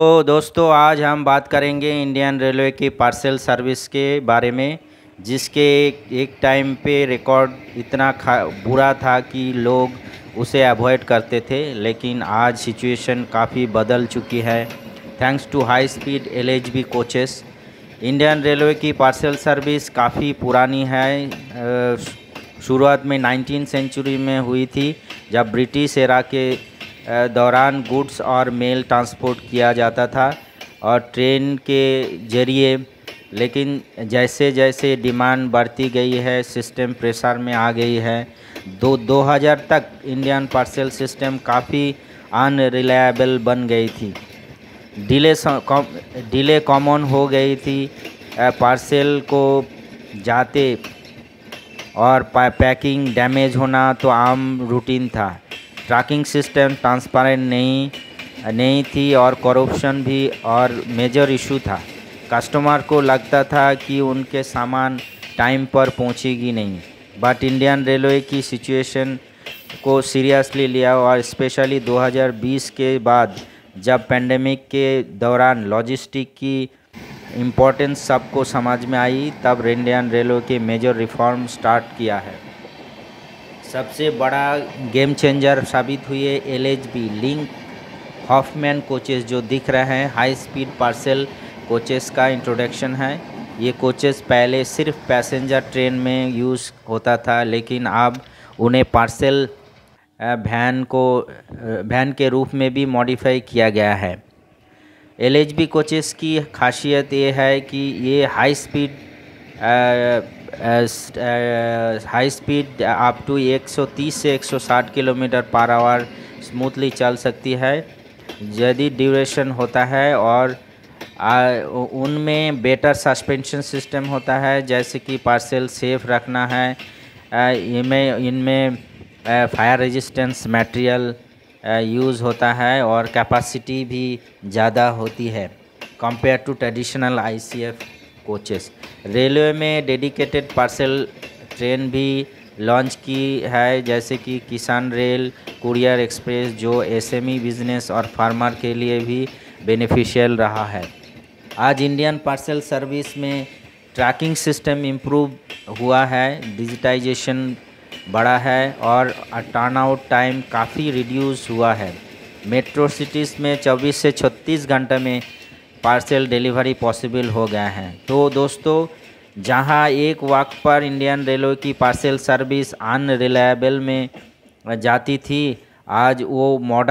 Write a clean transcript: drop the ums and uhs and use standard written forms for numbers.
तो दोस्तों आज हम बात करेंगे इंडियन रेलवे की पार्सल सर्विस के बारे में, जिसके एक टाइम पे रिकॉर्ड इतना बुरा था कि लोग उसे अवॉइड करते थे, लेकिन आज सिचुएशन काफ़ी बदल चुकी है thanks to high speed LHB coaches. Indian railway की पार्सल सर्विस काफ़ी पुरानी है। शुरुआत में 19 सेंचुरी में हुई थी, जब ब्रिटिश एरा के दौरान गुड्स और मेल ट्रांसपोर्ट किया जाता था और ट्रेन के ज़रिए। लेकिन जैसे जैसे डिमांड बढ़ती गई है, सिस्टम प्रेशर में आ गई है। 2000 तक इंडियन पार्सल सिस्टम काफ़ी अनरिलायबल बन गई थी। डिले कॉमन हो गई थी। पार्सल को जाते और पैकिंग डैमेज होना तो आम रूटीन था। ट्रैकिंग सिस्टम ट्रांसपेरेंट नहीं थी और करप्शन भी और मेजर इशू था। कस्टमर को लगता था कि उनके सामान टाइम पर पहुंचेगी नहीं। बट इंडियन रेलवे की सिचुएशन को सीरियसली लिया, और स्पेशली 2020 के बाद जब पेंडेमिक के दौरान लॉजिस्टिक की इम्पोर्टेंस सबको समझ में आई, तब इंडियन रेलवे के मेजर रिफॉर्म स्टार्ट किया है। सबसे बड़ा गेम चेंजर साबित हुई है एलएचबी लिंक हॉफमैन कोचेस जो दिख रहे हैं। हाई स्पीड पार्सल कोचेस का इंट्रोडक्शन है। ये कोचेस पहले सिर्फ पैसेंजर ट्रेन में यूज़ होता था, लेकिन अब उन्हें पार्सल वैन के रूप में भी मॉडिफाई किया गया है। एलएचबी कोचेस की खासियत ये है कि ये हाई स्पीड अप टू 130 से 160 किलोमीटर पर आवर स्मूथली चल सकती है। यदि ड्यूरेशन होता है, और उनमें बेटर सस्पेंशन सिस्टम होता है, जैसे कि पार्सल सेफ रखना है। इनमें फायर रेजिस्टेंस मटेरियल यूज़ होता है और कैपेसिटी भी ज़्यादा होती है compare to traditional ICF coaches. Railway में डेडिकेटेड पार्सल ट्रेन भी लॉन्च की है, जैसे कि किसान रेल, कुरियर एक्सप्रेस, जो एसएमई बिजनेस और फार्मर के लिए भी बेनिफिशियल रहा है। आज इंडियन पार्सल सर्विस में ट्रैकिंग सिस्टम इम्प्रूव हुआ है, डिजिटाइजेशन बढ़ा है और टर्नआउट टाइम काफ़ी रिड्यूस हुआ है। मेट्रो सिटीज़ में 24 से 36 घंटे में पार्सल डिलीवरी पॉसिबल हो गया है। तो दोस्तों, जहां एक वक्त पर इंडियन रेलवे की पार्सल सर्विस अनरिलायबल में जाती थी, आज वो मॉडर्न